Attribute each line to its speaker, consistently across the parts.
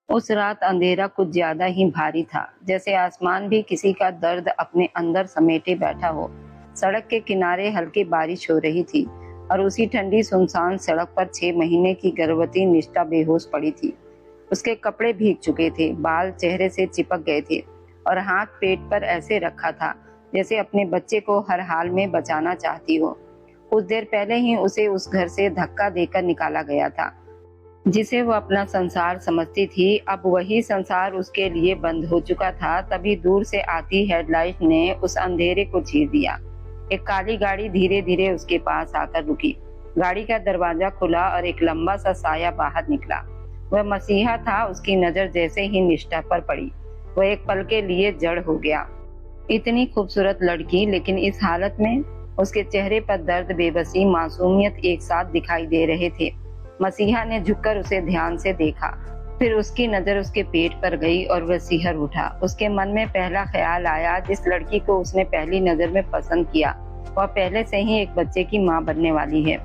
Speaker 1: उस रात अंधेरा कुछ ज्यादा ही भारी था, जैसे आसमान भी किसी का दर्द अपने अंदर समेटे बैठा हो। सड़क के किनारे हल्की बारिश हो रही थी और उसी ठंडी सुनसान सड़क पर 6 महीने की गर्भवती निष्ठा बेहोश पड़ी थी। उसके कपड़े भीग चुके थे, बाल चेहरे से चिपक गए थे और हाथ पेट पर ऐसे रखा था जैसे अपने बच्चे को हर हाल में बचाना चाहती हो। कुछ देर पहले ही उसे उस घर से धक्का देकर निकाला गया था जिसे वो अपना संसार समझती थी। अब वही संसार उसके लिए बंद हो चुका था। तभी दूर से आती हेडलाइट ने उस अंधेरे को चीर दिया। एक काली गाड़ी धीरे धीरे उसके पास आकर रुकी। गाड़ी का दरवाजा खुला और एक लंबा सा साया बाहर निकला। वह मसीहा था। उसकी नजर जैसे ही निष्ठा पर पड़ी, वह एक पल के लिए जड़ हो गया। इतनी खूबसूरत लड़की, लेकिन इस हालत में। उसके चेहरे पर दर्द, बेबसी, मासूमियत एक साथ दिखाई दे रहे थे। मसीहा ने झुककर उसे ध्यान से देखा। फिर उसकी नजर उसके पेट पर गई और वह सिहर उठा। उसके मन में पहला ख्याल आया, जिस लड़की को उसने पहली नजर में पसंद किया वह पहले से ही एक बच्चे की मां बनने वाली है।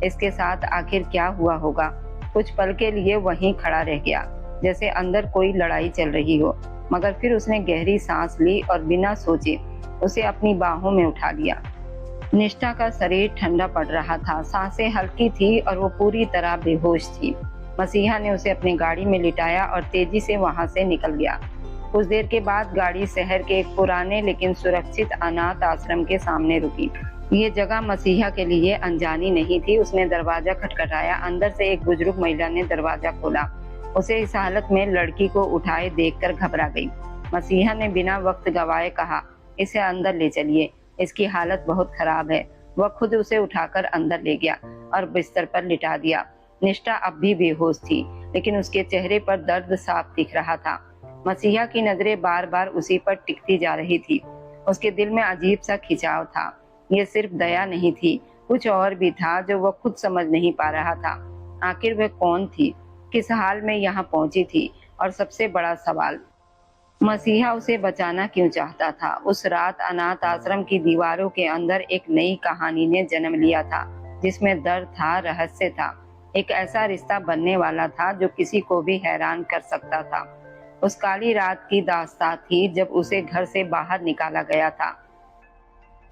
Speaker 1: इसके साथ आखिर क्या हुआ होगा? कुछ पल के लिए वहीं खड़ा रह गया, जैसे अंदर कोई लड़ाई चल रही हो। मगर फिर उसने गहरी सांस ली और बिना सोचे उसे अपनी बाहों में उठा लिया। निष्ठा का शरीर ठंडा पड़ रहा था, सांसें हल्की थी और वो पूरी तरह बेहोश थी। मसीहा ने उसे अपनी गाड़ी में लिटाया और तेजी से वहां से निकल गया। कुछ देर के बाद गाड़ी शहर के एक पुराने लेकिन सुरक्षित अनाथ आश्रम के सामने रुकी। ये जगह मसीहा के लिए अनजानी नहीं थी। उसने दरवाजा खटखटाया। अंदर से एक बुजुर्ग महिला ने दरवाजा खोला। उसे इस हालत में लड़की को उठाए देखकर घबरा गई। मसीहा ने बिना वक्त गवाए कहा, इसे अंदर ले चलिए, इसकी हालत बहुत खराब है। वह खुद उसे उठाकर अंदर ले गया और बिस्तर पर लिटा दिया। निष्ठा अब भी बेहोश थी, लेकिन उसके चेहरे पर दर्द साफ दिख रहा था। मसीहा की नजरें बार बार उसी पर टिकती जा रही थी। उसके दिल में अजीब सा खिंचाव था। यह सिर्फ दया नहीं थी, कुछ और भी था जो वह खुद समझ नहीं पा रहा था। आखिर वह कौन थी, किस हाल में यहाँ पहुंची थी, और सबसे बड़ा सवाल, मसीहा उसे बचाना क्यों चाहता था? उस रात अनाथ आश्रम की दीवारों के अंदर एक नई कहानी ने जन्म लिया था, जिसमें दर्द था, रहस्य था। एक ऐसा रिश्ता बनने वाला था जो किसी को भी हैरान कर सकता था। उस काली रात की दास्तां थी जब उसे घर से बाहर निकाला गया था।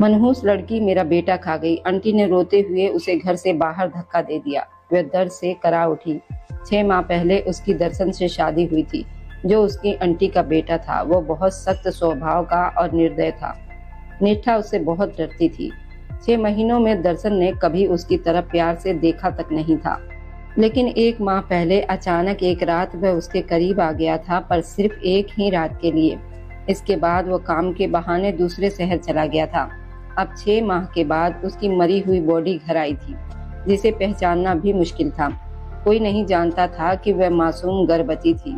Speaker 1: मनहूस लड़की मेरा बेटा खा गई। आंटी ने रोते हुए उसे घर से बाहर धक्का दे दिया। वह दर्द से करा उठी। 6 माह पहले उसकी दर्शन से शादी हुई थी, जो उसकी आंटी का बेटा था। वो बहुत सख्त स्वभाव का और निर्दय था। निष्ठा उससे बहुत डरती थी। 6 महीनों में दर्शन ने कभी उसकी तरफ प्यार से देखा तक नहीं था। लेकिन 1 माह पहले अचानक एक रात वह उसके करीब आ गया था, पर सिर्फ एक ही रात के लिए। इसके बाद वो काम के बहाने दूसरे शहर चला गया था। अब 6 माह के बाद उसकी मरी हुई बॉडी घर आई थी, जिसे पहचानना भी मुश्किल था। कोई नहीं जानता था कि वह मासूम गर्भवती थी,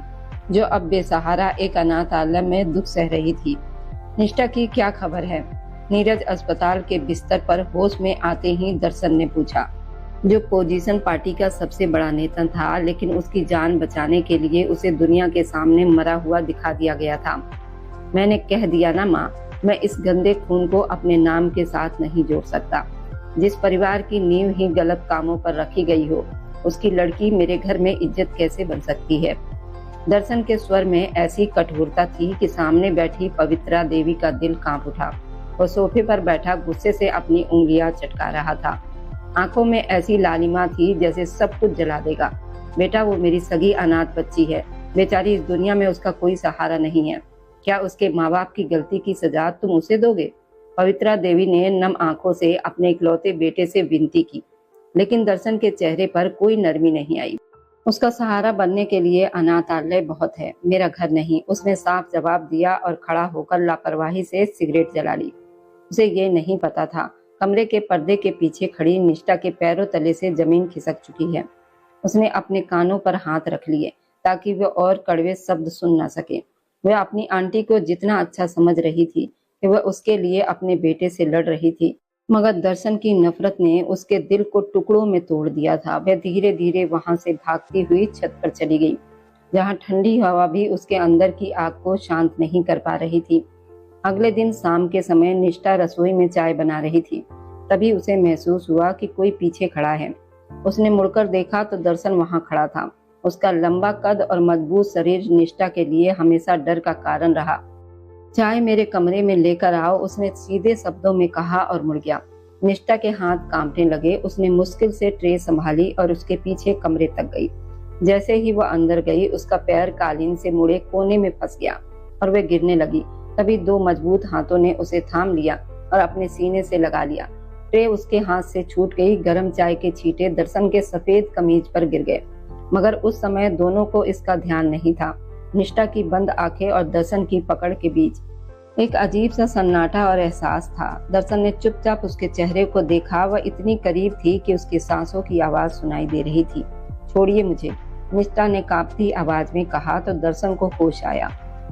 Speaker 1: जो अब बेसहारा एक अनाथालय में दुख सह रही थी। निष्ठा की क्या खबर है? नीरज अस्पताल के बिस्तर पर होश में आते ही दर्शन ने पूछा, जो पोजीशन पार्टी का सबसे बड़ा नेता था, लेकिन उसकी जान बचाने के लिए उसे दुनिया के सामने मरा हुआ दिखा दिया गया था। मैंने कह दिया ना माँ, मैं इस गंदे खून को अपने नाम के साथ नहीं जोड़ सकता। जिस परिवार की नींव ही गलत कामों पर रखी गई हो, उसकी लड़की मेरे घर में इज्जत कैसे बन सकती है? दर्शन के स्वर में ऐसी कठोरता थी कि सामने बैठी पवित्रा देवी का दिल कांप उठा। वो सोफे पर बैठा गुस्से से अपनी उंगलियां चटका रहा था। आंखों में ऐसी लालिमा थी जैसे सब कुछ जला देगा। बेटा, वो मेरी सगी अनाथ बच्ची है। बेचारी, इस दुनिया में उसका कोई सहारा नहीं है। क्या उसके माँ बाप की गलती की सजा तुम उसे दोगे? पवित्रा देवी ने नम आंखों से अपने इकलौते बेटे से विनती की, लेकिन दर्शन के चेहरे पर कोई नरमी नहीं आई। उसका सहारा बनने के लिए अनाथालय बहुत है, मेरा घर नहीं, उसने साफ जवाब दिया और खड़ा होकर लापरवाही से सिगरेट जला ली। उसे ये नहीं पता था, कमरे के पर्दे के पीछे खड़ी निष्ठा के पैरों तले से जमीन खिसक चुकी है। उसने अपने कानों पर हाथ रख लिए ताकि वह और कड़वे शब्द सुन न सके। वह अपनी आंटी को जितना अच्छा समझ रही थी कि वह उसके लिए अपने बेटे से लड़ रही थी, मगर दर्शन की नफरत ने उसके दिल को टुकड़ों में तोड़ दिया था। वह धीरे धीरे वहां से भागती हुई छत पर चली गई, जहां ठंडी हवा भी उसके अंदर की आग को शांत नहीं कर पा रही थी। अगले दिन शाम के समय निष्ठा रसोई में चाय बना रही थी। तभी उसे महसूस हुआ कि कोई पीछे खड़ा है। उसने मुड़कर देखा तो दर्शन वहां खड़ा था। उसका लंबा कद और मजबूत शरीर निष्ठा के लिए हमेशा डर का कारण रहा। चाय मेरे कमरे में लेकर आओ, उसने सीधे शब्दों में कहा और मुड़ गया। निष्ठा के हाथ कांपने लगे। उसने मुश्किल से ट्रे संभाली और उसके पीछे कमरे तक गई। जैसे ही वह अंदर गई, उसका पैर कालीन से मुड़े कोने में फंस गया और वह गिरने लगी। तभी दो मजबूत हाथों ने उसे थाम लिया और अपने सीने से लगा लिया। ट्रे उसके हाथ से छूट गई। गर्म चाय के छींटे दर्शन के सफेद कमीज पर गिर गए, मगर उस समय दोनों को इसका ध्यान नहीं था। निष्ठा की बंद आंखें और दर्शन की पकड़ के बीच एक अजीब सा सन्नाटा और एहसास था। दर्शन ने चुपचाप उसके चेहरे को देखा। वह इतनी करीब थी कि उसकी सांसों की आवाज सुनाई दे रही थी। छोड़िए मुझे, निष्ठा ने कांपती आवाज में कहा तो दर्शन को होश आया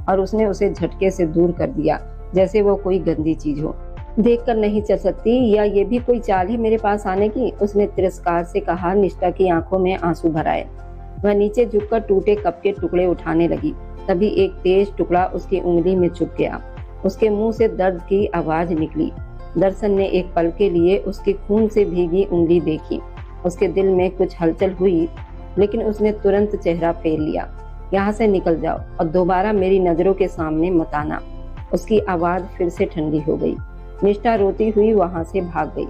Speaker 1: और उसने उसे झटके से दूर कर दिया, जैसे वो कोई गंदी चीज हो। देखकर नहीं चल सकती, या ये भी कोई चाल है मेरे पास आने की, उसने तिरस्कार से कहा। निष्ठा की आंखों में आंसू भर आए। वह नीचे झुककर टूटे कप के टुकड़े उठाने लगी। तभी एक तेज टुकड़ा उसकी उंगली में चुभ गया। उसके मुंह से दर्द की आवाज निकली। दर्शन ने एक पल के लिए उसकी खून से भीगी उंगली देखी। उसके दिल में कुछ हलचल हुई, लेकिन उसने तुरंत चेहरा फेर लिया। यहाँ से निकल जाओ और दोबारा मेरी नजरों के सामने मत आना। उसकी आवाज फिर से ठंडी हो गई। निष्ठा रोती हुई वहां से भाग गई।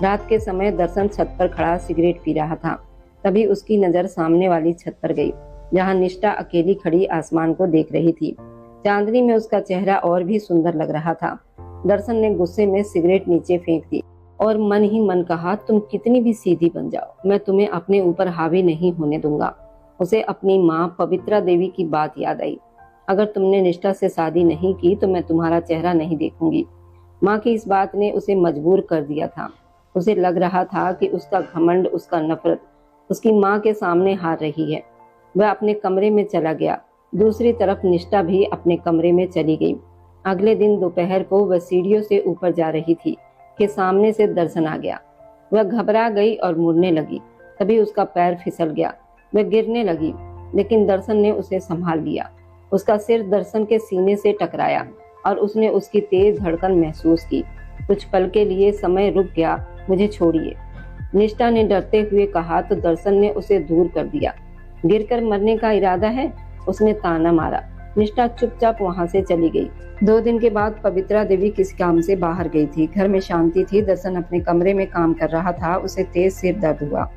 Speaker 1: रात के समय दर्शन छत पर खड़ा सिगरेट पी रहा था। तभी उसकी नजर सामने वाली छत पर गई, जहां निष्ठा अकेली खड़ी आसमान को देख रही थी। चांदनी में उसका चेहरा और भी सुंदर लग रहा था। दर्शन ने गुस्से में सिगरेट नीचे फेंक दी और मन ही मन कहा, तुम कितनी भी सीधी बन जाओ, मैं तुम्हें अपने ऊपर हावी नहीं होने दूंगा। उसे अपनी माँ पवित्रा देवी की बात याद आई। अगर तुमने निष्ठा से शादी नहीं की तो मैं तुम्हारा चेहरा नहीं देखूंगी। माँ की इस बात ने उसे मजबूर कर दिया था। उसे लग रहा था कि उसका घमंड, उसका नफरत उसकी माँ के सामने हार रही है। वह अपने कमरे में चला गया। दूसरी तरफ निष्ठा भी अपने कमरे में चली गई। अगले दिन दोपहर को वह सीढ़ियों से ऊपर जा रही थी कि सामने से दर्शन आ गया। वह घबरा गई और मुड़ने लगी। तभी उसका पैर फिसल गया। वह गिरने लगी, लेकिन दर्शन ने उसे संभाल लिया। उसका सिर दर्शन के सीने से टकराया और उसने उसकी तेज धड़कन महसूस की। कुछ पल के लिए समय रुक गया। मुझे छोड़िए, निष्ठा ने डरते हुए कहा तो दर्शन ने उसे दूर कर दिया। गिरकर मरने का इरादा है, उसने ताना मारा। निष्ठा चुपचाप वहां से चली गई। 2 दिन के बाद पवित्रा देवी किसी काम से बाहर गई थी। घर में शांति थी। दर्शन अपने कमरे में काम कर रहा था। उसे तेज सिर दर्द हुआ।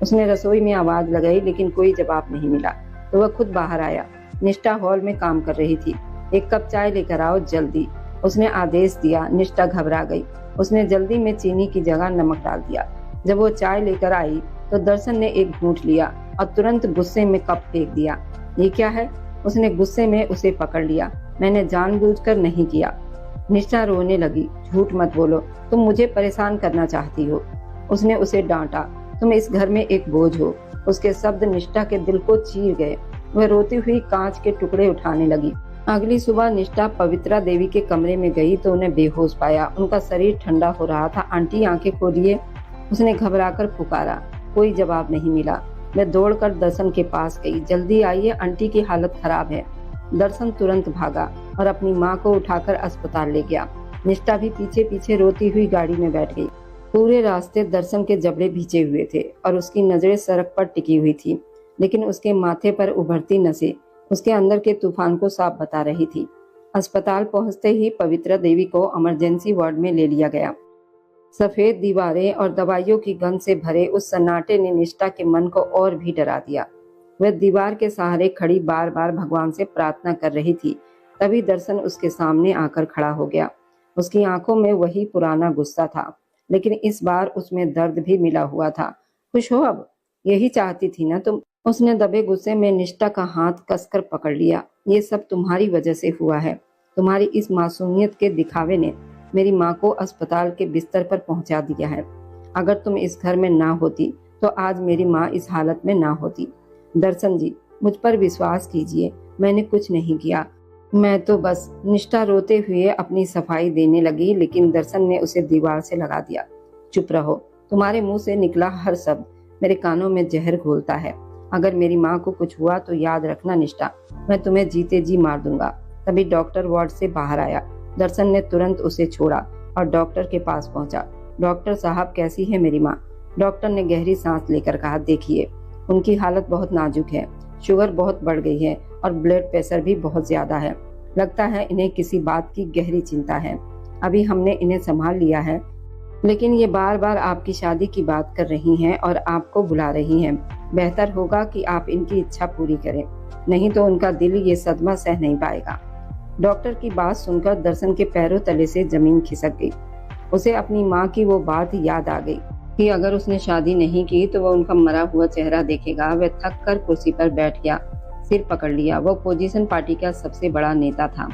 Speaker 1: उसने रसोई में आवाज लगाई, लेकिन कोई जवाब नहीं मिला, तो वह खुद बाहर आया। निष्ठा हॉल में काम कर रही थी। एक कप चाय लेकर आओ जल्दी, उसने आदेश दिया। निष्ठा घबरा गई। उसने जल्दी में चीनी की जगह नमक डाल दिया। जब वो चाय लेकर आई तो दर्शन ने एक घूंट लिया और तुरंत गुस्से में कप फेंक दिया। ये क्या है? उसने गुस्से में उसे पकड़ लिया। मैंने जानबूझकर नहीं किया। निष्ठा रोने लगी। झूठ मत बोलो, तुम मुझे परेशान करना चाहती हो, उसने उसे डांटा। तुम इस घर में एक बोझ हो। उसके शब्द निष्ठा के दिल को चीर गए। वह रोती हुई कांच के टुकड़े उठाने लगी। अगली सुबह निष्ठा पवित्रा देवी के कमरे में गई तो उन्हें बेहोश पाया। उनका शरीर ठंडा हो रहा था। आंटी आंखें खोलिए, उसने घबराकर पुकारा। कोई जवाब नहीं मिला। वह दौड़कर दर्शन के पास गई। जल्दी आइए, आंटी की हालत खराब है। दर्शन तुरंत भागा और अपनी माँ को उठाकर अस्पताल ले गया। निष्ठा भी पीछे पीछे रोती हुई गाड़ी में बैठ गई। पूरे रास्ते दर्शन के जबड़े भींचे हुए थे और उसकी नजरें सड़क पर टिकी हुई थी, लेकिन उसके माथे पर उभरती नसें उसके अंदर के तूफान को साफ बता रही थी। अस्पताल पहुंचते ही पवित्रा देवी को इमरजेंसी वार्ड में ले लिया गया। सफेद दीवारें और दवाइयों की गंध से भरे उस सन्नाटे ने निष्ठा के मन को और भी डरा दिया। वह दीवार के सहारे खड़ी बार बार भगवान से प्रार्थना कर रही थी। तभी दर्शन उसके सामने आकर खड़ा हो गया। उसकी आंखों में वही पुराना गुस्सा था, लेकिन इस बार उसमें दर्द भी मिला हुआ था। खुश हो अब? यही चाहती थी ना तुम? उसने दबे गुस्से में निष्ठा का हाथ कसकर पकड़ लिया। ये सब तुम्हारी वजह से हुआ है। तुम्हारी इस मासूमियत के दिखावे ने मेरी माँ को अस्पताल के बिस्तर पर पहुंचा दिया है। अगर तुम इस घर में ना होती तो आज मेरी माँ इस हालत में ना होती। दर्शन जी, मुझ पर विश्वास कीजिए, मैंने कुछ नहीं किया। मैं तो बस, निष्ठा रोते हुए अपनी सफाई देने लगी, लेकिन दर्शन ने उसे दीवार से लगा दिया। चुप रहो, तुम्हारे मुंह से निकला हर शब्द मेरे कानों में जहर घोलता है। अगर मेरी माँ को कुछ हुआ तो याद रखना निष्ठा, मैं तुम्हें जीते जी मार दूंगा। तभी डॉक्टर वार्ड से बाहर आया। दर्शन ने तुरंत उसे छोड़ा और डॉक्टर के पास पहुंचा। डॉक्टर साहब, कैसी है मेरी माँ? डॉक्टर ने गहरी सांस लेकर कहा, देखिए, उनकी हालत बहुत नाजुक है, शुगर बहुत बढ़ गई है और ब्लड प्रेशर भी बहुत ज्यादा है। लगता है इन्हें किसी बात की गहरी चिंता है। अभी हमने इन्हें संभाल लिया है, लेकिन ये बार बार आपकी शादी की बात कर रही हैं और आपको बुला रही हैं। बेहतर होगा कि आप इनकी इच्छा पूरी करें, नहीं तो उनका दिल ये सदमा सह नहीं पाएगा। डॉक्टर की बात सुनकर दर्शन के पैरों तले से जमीन खिसक गई। उसे अपनी माँ की वो बात याद आ गई कि अगर उसने शादी नहीं की तो वह उनका मरा हुआ चेहरा देखेगा। वह थक कर कुर्सी पर बैठ गया, सिर पकड़ लिया। वो पोजीशन पार्टी का सबसे बड़ा नेता था,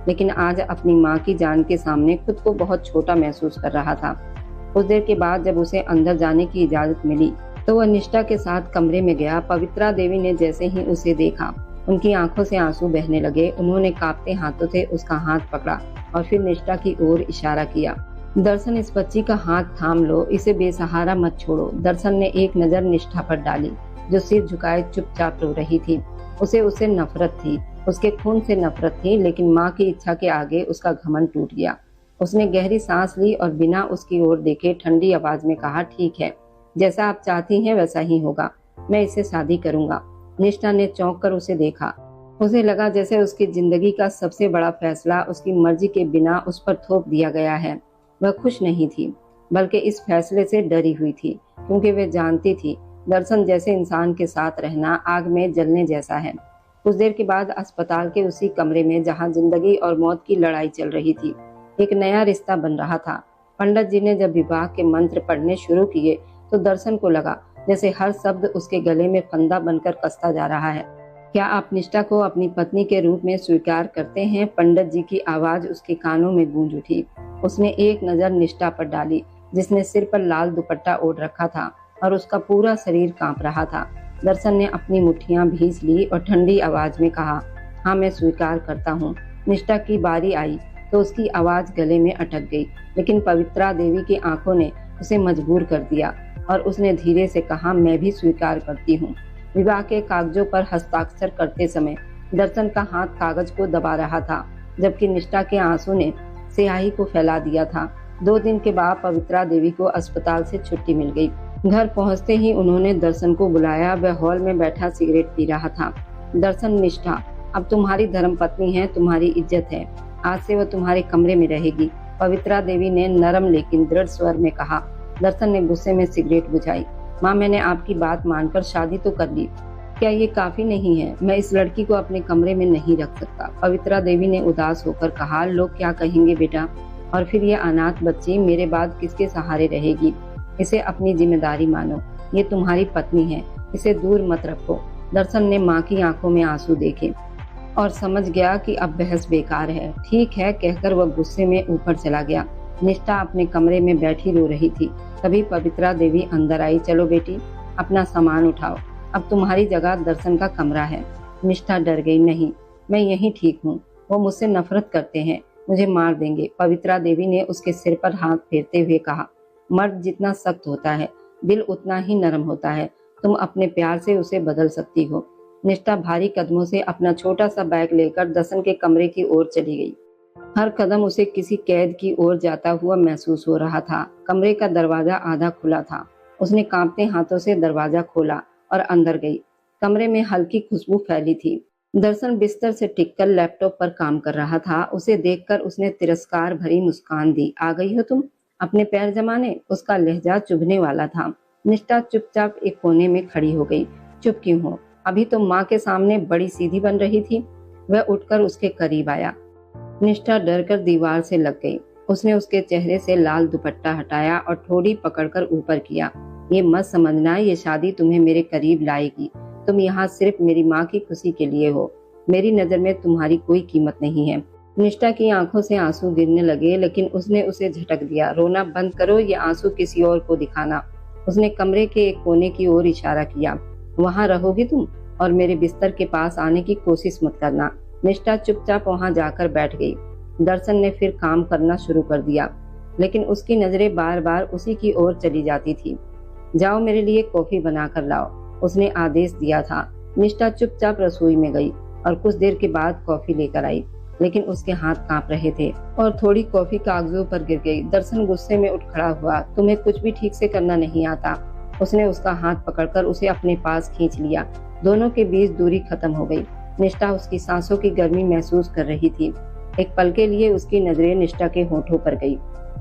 Speaker 1: लेकिन आज अपनी माँ की जान के सामने खुद को बहुत छोटा महसूस कर रहा था। कुछ देर के बाद जब उसे अंदर जाने की इजाजत मिली तो वह निष्ठा के साथ कमरे में गया। पवित्रा देवी ने जैसे ही उसे देखा, उनकी आंखों से आंसू बहने लगे। उन्होंने कांपते हाथों से उसका हाथ पकड़ा और फिर निष्ठा की ओर इशारा किया। दर्शन, इस बच्ची का हाथ थाम लो, इसे बेसहारा मत छोड़ो। दर्शन ने एक नजर निष्ठा पर डाली, जो सिर झुकाए चुपचाप रो रही थी। उसे उससे नफरत थी, उसके खून से नफरत थी, लेकिन माँ की इच्छा के आगे उसका घमंड टूट गया। उसने गहरी सांस ली और बिना उसकी ओर देखे ठंडी आवाज में कहा, ठीक है, जैसा आप चाहती हैं वैसा ही होगा, मैं इससे शादी करूंगा। निष्ठा ने चौंक कर उसे देखा। उसे लगा जैसे उसकी जिंदगी का सबसे बड़ा फैसला उसकी मर्जी के बिना उस पर थोप दिया गया है। वह खुश नहीं थी, बल्कि इस फैसले से डरी हुई थी, क्योंकि वह जानती थी दर्शन जैसे इंसान के साथ रहना आग में जलने जैसा है। कुछ देर के बाद अस्पताल के उसी कमरे में जहां जिंदगी और मौत की लड़ाई चल रही थी, एक नया रिश्ता बन रहा था। पंडित जी ने जब विवाह के मंत्र पढ़ने शुरू किए तो दर्शन को लगा जैसे हर शब्द उसके गले में फंदा बनकर कसता जा रहा है। क्या आप निष्ठा को अपनी पत्नी के रूप में स्वीकार करते हैं? पंडित जी की आवाज उसके कानों में गूंज उठी। उसने एक नजर निष्ठा पर डाली, जिसने सिर पर लाल दुपट्टा ओढ़ रखा था और उसका पूरा शरीर कांप रहा था। दर्शन ने अपनी मुट्ठियां भींच ली और ठंडी आवाज में कहा, हाँ, मैं स्वीकार करता हूँ। निष्ठा की बारी आई तो उसकी आवाज गले में अटक गई, लेकिन पवित्रा देवी की आंखों ने उसे मजबूर कर दिया और उसने धीरे से कहा, मैं भी स्वीकार करती हूँ। विवाह के कागजों पर हस्ताक्षर करते समय दर्शन का हाथ कागज को दबा रहा था, जबकि निष्ठा के आंसू ने स्याही को फैला दिया था। 2 दिन के बाद पवित्रा देवी को अस्पताल से छुट्टी मिल गई। घर पहुंचते ही उन्होंने दर्शन को बुलाया। वह हॉल में बैठा सिगरेट पी रहा था। दर्शन, निष्ठा अब तुम्हारी धर्मपत्नी है, तुम्हारी इज्जत है। आज से वह तुम्हारे कमरे में रहेगी, पवित्रा देवी ने नरम लेकिन दृढ़ स्वर में कहा। दर्शन ने गुस्से में सिगरेट बुझाई। माँ, मैंने आपकी बात मानकर शादी तो कर ली, क्या ये काफी नहीं है? मैं इस लड़की को अपने कमरे में नहीं रख सकता। पवित्रा देवी ने उदास होकर कहा, लोग क्या कहेंगे बेटा? और फिर ये अनाथ बच्ची मेरे बाद किसके सहारे रहेगी? इसे अपनी जिम्मेदारी मानो, ये तुम्हारी पत्नी है, इसे दूर मत रखो। दर्शन ने माँ की आंखों में आंसू देखे और समझ गया कि अब बहस बेकार है। ठीक है कहकर वह गुस्से में ऊपर चला गया। निष्ठा अपने कमरे में बैठी रो रही थी। तभी पवित्रा देवी अंदर आई। चलो बेटी, अपना सामान उठाओ, अब तुम्हारी जगह दर्शन का कमरा है। निष्ठा डर गई। नहीं, मैं यहीं ठीक हूँ, वो मुझसे नफरत करते हैं, मुझे मार देंगे। पवित्रा देवी ने उसके सिर पर हाथ फेरते हुए कहा, मर्द जितना सख्त होता है, दिल उतना ही नरम होता है। तुम अपने प्यार से उसे बदल सकती हो। निष्ठा भारी कदमों से अपना छोटा सा बैग लेकर दर्शन के कमरे की ओर चली गई। हर कदम उसे किसी कैद की ओर जाता हुआ महसूस हो रहा था। कमरे का दरवाजा आधा खुला था। उसने कांपते हाथों से दरवाजा खोला और अंदर गई। कमरे में हल्की खुशबू फैली थी। दर्शन बिस्तर से टिककर लैपटॉप पर काम कर रहा था। उसे देखकर उसने तिरस्कार भरी मुस्कान दी। आ गई हो तुम अपने पैर जमाने? उसका लहजा चुभने वाला था। निष्ठा चुपचाप एक कोने में खड़ी हो गई। चुप क्यों हो? अभी तो माँ के सामने बड़ी सीधी बन रही थी। वह उठकर उसके करीब आया। निष्ठा डरकर दीवार से लग गई। उसने उसके चेहरे से लाल दुपट्टा हटाया और ठोड़ी पकड़कर ऊपर किया। ये मत समझना ये शादी तुम्हें मेरे करीब लाएगी। तुम यहाँ सिर्फ मेरी माँ की खुशी के लिए हो। मेरी नजर में तुम्हारी कोई कीमत नहीं है। निष्ठा की आंखों से आंसू गिरने लगे, लेकिन उसने उसे झटक दिया। रोना बंद करो, ये आंसू किसी और को दिखाना। उसने कमरे के एक कोने की ओर इशारा किया। वहाँ रहोगी तुम और मेरे बिस्तर के पास आने की कोशिश मत करना। निष्ठा चुपचाप वहां जाकर बैठ गई। दर्शन ने फिर काम करना शुरू कर दिया, लेकिन उसकी नजरें बार बार उसी की ओर चली जाती थी। जाओ मेरे लिए कॉफी बना कर लाओ, उसने आदेश दिया था। निष्ठा चुपचाप रसोई में गई और कुछ देर के बाद कॉफी लेकर आई, लेकिन उसके हाथ कांप रहे थे और थोड़ी कॉफी कागजों पर गिर गई। दर्शन गुस्से में उठ खड़ा हुआ। तुम्हें कुछ भी ठीक से करना नहीं आता, उसने उसका हाथ पकड़कर उसे अपने पास खींच लिया। दोनों के बीच दूरी खत्म हो गई। निष्ठा उसकी सांसों की गर्मी महसूस कर रही थी। एक पल के लिए उसकी नजरें निष्ठा के होठों पर गई,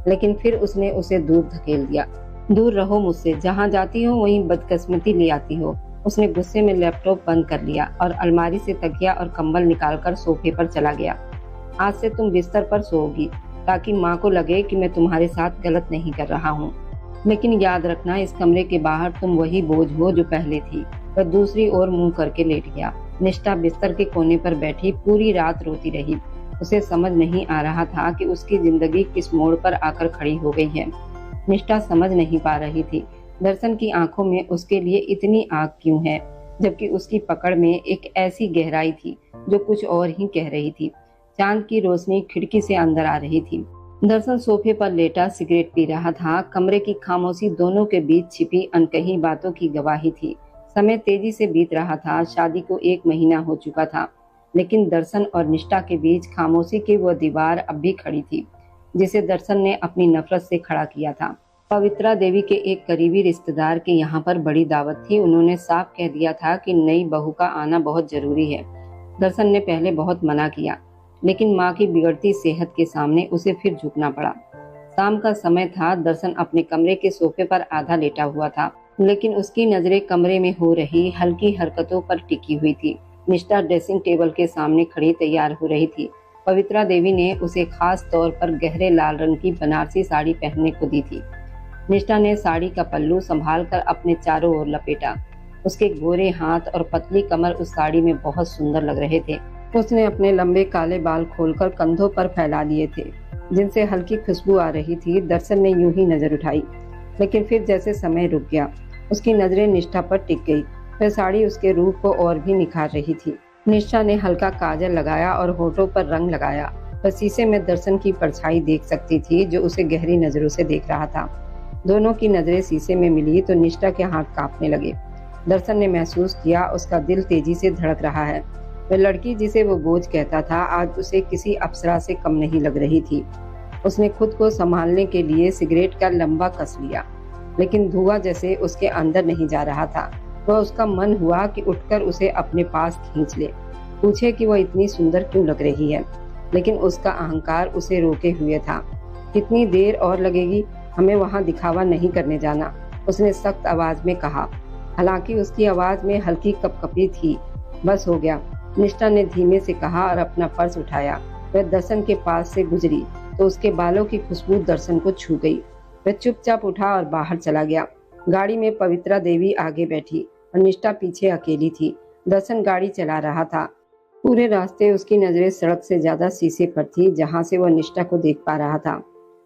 Speaker 1: लेकिन फिर उसने उसे दूर धकेल दिया। दूर रहो मुझसे, जहाँ जाती हो वहीं बदकिस्मती ले आती हो। उसने गुस्से में लैपटॉप बंद कर लिया और अलमारी से तकिया और कंबल निकालकर सोफे पर चला गया। आज से तुम बिस्तर पर सोओगी, ताकि माँ को लगे कि मैं तुम्हारे साथ गलत नहीं कर रहा हूँ। लेकिन याद रखना, इस कमरे के बाहर तुम वही बोझ हो जो पहले थी। वह दूसरी ओर मुंह करके लेट गया। निष्ठा बिस्तर के कोने पर बैठी पूरी रात रोती रही। उसे समझ नहीं आ रहा था कि उसकी जिंदगी किस मोड़ पर आकर खड़ी हो गई है। निष्ठा समझ नहीं पा रही थी दर्शन की आंखों में उसके लिए इतनी आग क्यों है, जबकि उसकी पकड़ में एक ऐसी गहराई थी जो कुछ और ही कह रही थी। चांद की रोशनी खिड़की से अंदर आ रही थी। दर्शन सोफे पर लेटा सिगरेट पी रहा था। कमरे की खामोशी दोनों के बीच छिपी अनकही बातों की गवाही थी। समय तेजी से बीत रहा था। शादी को 1 महीना हो चुका था, लेकिन दर्शन और निष्ठा के बीच खामोशी की वह दीवार अब भी खड़ी थी, जिसे दर्शन ने अपनी नफरत से खड़ा किया था। पवित्रा देवी के एक करीबी रिश्तेदार के यहाँ पर बड़ी दावत थी। उन्होंने साफ कह दिया था कि नई बहू का आना बहुत जरूरी है। दर्शन ने पहले बहुत मना किया, लेकिन माँ की बिगड़ती सेहत के सामने उसे फिर झुकना पड़ा। शाम का समय था। दर्शन अपने कमरे के सोफे पर आधा लेटा हुआ था, लेकिन उसकी नजरें कमरे में हो रही हल्की हरकतों पर टिकी हुई थी। निष्ठा ड्रेसिंग टेबल के सामने खड़ी तैयार हो रही थी। पवित्रा देवी ने उसे खास तौर पर गहरे लाल रंग की बनारसी साड़ी पहनने को दी थी। निष्ठा ने साड़ी का पल्लू संभाल कर अपने चारों ओर लपेटा। उसके गोरे हाथ और पतली कमर उस साड़ी में बहुत सुंदर लग रहे थे। उसने अपने लंबे काले बाल खोलकर कंधों पर फैला लिए थे, जिनसे हल्की खुशबू आ रही थी। दर्शन ने यूं ही नजर उठाई, लेकिन फिर जैसे समय रुक गया। उसकी नजरें निष्ठा पर टिक गई। वह साड़ी उसके रूप को और भी निखार रही थी। निष्ठा ने हल्का काजल लगाया और होठों पर रंग लगाया। वह शीशे में दर्शन की परछाई देख सकती थी, जो उसे गहरी नजरों से देख रहा था। दोनों की नजरें शीशे में मिली तो निष्ठा के हाथ कांपने लगे। दर्शन ने महसूस किया उसका दिल तेजी से धड़क रहा है। वह लड़की जिसे वो बोझ कहता था, आज उसे किसी अप्सरा से कम नहीं लग रही थी। उसने खुद को संभालने के लिए सिगरेट का लंबा कस लिया, लेकिन धुआं जैसे उसके अंदर नहीं जा रहा था। वह उसका मन हुआ कि उठकर उसे अपने पास खींच ले, पूछे कि वह इतनी सुंदर क्यों लग रही है, लेकिन उसका अहंकार उसे रोके हुए था। कितनी देर और लगेगी, हमें वहाँ दिखावा नहीं करने जाना, उसने सख्त आवाज में कहा। हालांकि उसकी आवाज में हल्की कपकपी थी। बस हो गया, निष्ठा ने धीमे से कहा और अपना पर्स उठाया। वह दर्शन के पास से गुजरी तो उसके बालों की खुशबू दर्शन को छू गई। वह चुपचाप उठा और बाहर चला गया। गाड़ी में पवित्रा देवी आगे बैठी और निष्ठा पीछे अकेली थी। दर्शन गाड़ी चला रहा था। पूरे रास्ते उसकी नजरें सड़क से ज्यादा शीशे पर थी, जहां से वह निष्ठा को देख पा रहा था।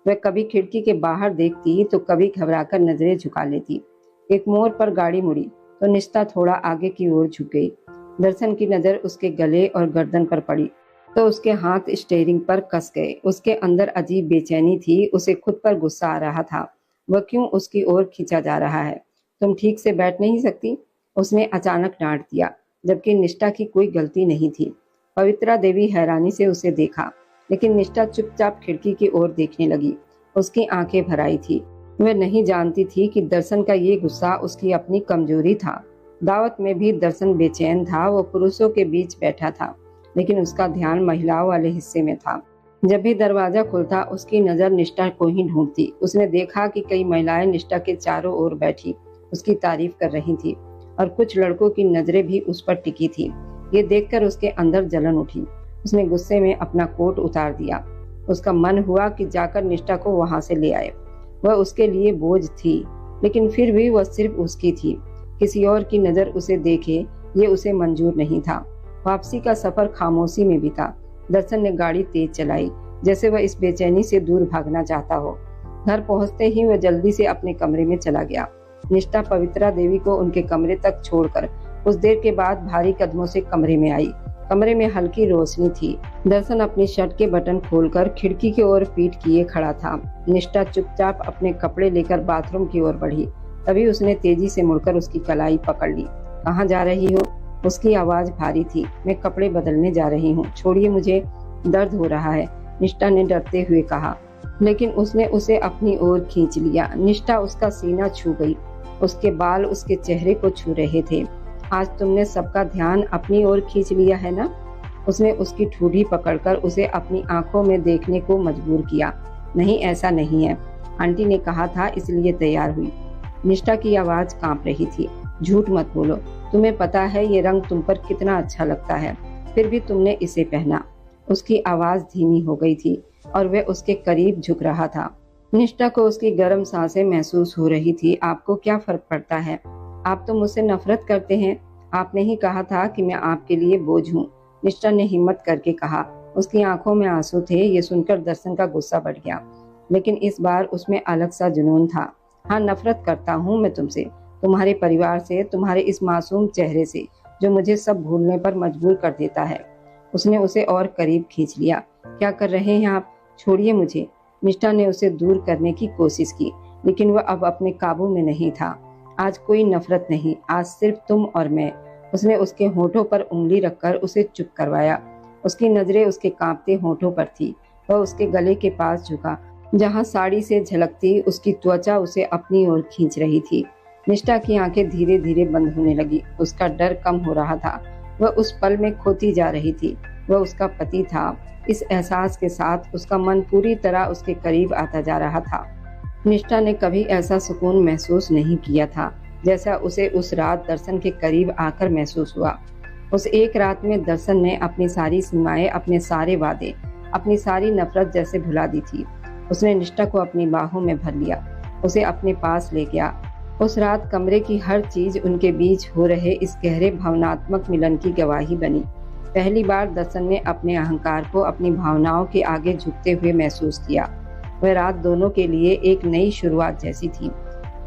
Speaker 1: वह कभी खिड़की के बाहर देखती तो कभी घबराकर नजरें झुका लेती। एक मोड़ पर गाड़ी मुड़ी तो निष्ठा थोड़ा आगे की ओर झुक गई। दर्शन की नजर उसके गले और गर्दन पर पड़ी तो उसके हाथ स्टीयरिंग पर कस गए। उसके अंदर अजीब बेचैनी थी। उसे खुद पर गुस्सा आ रहा था। वह क्यों उसकी ओर खींचा जा रहा है? तुम ठीक से बैठ नहीं सकती? उसने अचानक डांट दिया, जबकि निष्ठा की कोई गलती नहीं थी। पवित्रा देवी हैरानी से उसे देखा, लेकिन निष्ठा चुपचाप खिड़की की ओर देखने लगी। उसकी आंखें भर आई थी। वह नहीं जानती थी कि दर्शन का ये गुस्सा उसकी अपनी कमजोरी था। दावत में भी दर्शन बेचैन था। वो पुरुषों के बीच बैठा था, लेकिन उसका ध्यान महिलाओं वाले हिस्से में था। जब भी दरवाजा खुलता उसकी नजर निष्ठा को ही ढूंढती। उसने देखा कि कई महिलाएं निष्ठा के चारों ओर बैठी उसकी तारीफ कर रही थी और कुछ लड़कों की नजरें भी उस पर टिकी थी। ये देखकर उसके अंदर जलन उठी। उसने गुस्से में अपना कोट उतार दिया। उसका मन हुआ कि जाकर निष्ठा को वहां से ले आए। वह उसके लिए बोझ थी, लेकिन फिर भी वह सिर्फ उसकी थी। किसी और की नजर उसे देखे ये उसे मंजूर नहीं था। वापसी का सफर खामोशी में बीता। दर्शन ने गाड़ी तेज चलाई, जैसे वह इस बेचैनी से दूर भागना चाहता हो। घर पहुंचते ही वह जल्दी से अपने कमरे में चला गया। निष्ठा पवित्रा देवी को उनके कमरे तक छोड़कर कुछ देर के बाद भारी कदमों से कमरे में आई। कमरे में हल्की रोशनी थी। दर्शन अपनी शर्ट के बटन खोलकर खिड़की की ओर पीठ किए खड़ा था। निष्ठा चुपचाप अपने कपड़े लेकर बाथरूम की ओर बढ़ी। तभी उसने तेजी से मुड़कर उसकी कलाई पकड़ ली। कहाँ जा रही हो? उसकी आवाज भारी थी। मैं कपड़े बदलने जा रही हूँ, छोड़िए, मुझे दर्द हो रहा है, निष्ठा ने डरते हुए कहा। लेकिन उसने उसे अपनी ओर खींच लिया। निष्ठा उसका सीना छू गई। उसके बाल उसके चेहरे को छू रहे थे। आज तुमने सबका ध्यान अपनी ओर खींच लिया है ना? उसने उसकी ठूठी पकड़कर उसे अपनी आंखों में देखने को मजबूर किया। नहीं, ऐसा नहीं है, आंटी ने कहा था इसलिए तैयार हुई। निष्ठा की आवाज कांप रही थी। झूठ मत बोलो, तुम्हें पता है ये रंग तुम पर कितना अच्छा लगता है, फिर भी तुमने इसे पहना। उसकी आवाज धीमी हो गई थी और वह उसके करीब झुक रहा था। निष्ठा को उसकी गर्म सांसें महसूस हो रही थी। आपको क्या फर्क पड़ता है? आप तो मुझसे नफरत करते हैं। आपने ही कहा था कि मैं आपके लिए बोझ हूँ, निष्ठा ने हिम्मत करके कहा। उसकी आंखों में आंसू थे। ये सुनकर दर्शन का गुस्सा बढ़ गया, लेकिन इस बार उसमें अलग सा जुनून था। हाँ, नफरत करता हूँ मैं तुमसे, तुम्हारे परिवार से, तुम्हारे इस मासूम चेहरे से जो मुझे सब भूलने पर मजबूर कर देता है। उसने उसे और करीब खींच लिया। क्या कर रहे हैं आप? छोड़िए मुझे। निष्ठा ने उसे दूर करने की कोशिश की, लेकिन वह अब अपने काबू में नहीं था। आज कोई नफरत नहीं, आज सिर्फ तुम और मैं। उसने उसके होठों पर उंगली रखकर उसे चुप करवाया। उसकी नजरें उसके कांपते होठों पर थी। वह उसके गले के पास झुका, जहां साड़ी से झलकती उसकी त्वचा उसे अपनी ओर खींच रही थी। निष्ठा की आंखें धीरे धीरे बंद होने लगी। उसका डर कम हो रहा था। वह उस पल में खोती जा रही थी। वह उसका पति था। इस एहसास के साथ उसका मन पूरी तरह उसके करीब आता जा रहा था। निष्ठा ने कभी ऐसा सुकून महसूस नहीं किया था जैसा उसे उस रात दर्शन के करीब आकर महसूस हुआ। उस एक रात में दर्शन ने अपनी सारी सीमाएं, अपने सारे वादे, अपनी सारी नफरत जैसे भुला दी थी। उसने निष्ठा को अपनी बाहों में भर लिया, उसे अपने पास ले गया। उस रात कमरे की हर चीज उनके बीच हो रहे इस गहरे भावनात्मक मिलन की गवाही बनी। पहली बार दर्शन ने अपने अहंकार को अपनी भावनाओं के आगे झुकते हुए महसूस किया। वह रात दोनों के लिए एक नई शुरुआत जैसी थी,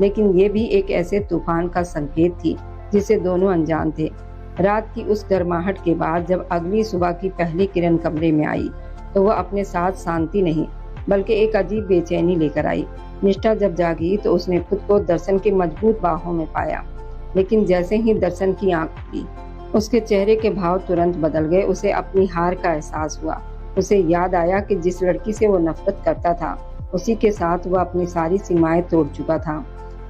Speaker 1: लेकिन ये भी एक ऐसे तूफान का संकेत थी जिसे दोनों अनजान थे। रात की उस गर्माहट के बाद जब अगली सुबह की पहली किरण कमरे में आई तो वह अपने साथ शांति नहीं बल्कि एक अजीब बेचैनी लेकर आई। निष्ठा जब जागी तो उसने खुद को दर्शन की मजबूत बाहों में पाया, लेकिन जैसे ही दर्शन की आंख खुली उसके चेहरे के भाव तुरंत बदल गए। उसे अपनी हार का एहसास हुआ। उसे याद आया कि जिस लड़की से वो नफरत करता था उसी के साथ वह अपनी सारी सीमाएं तोड़ चुका था।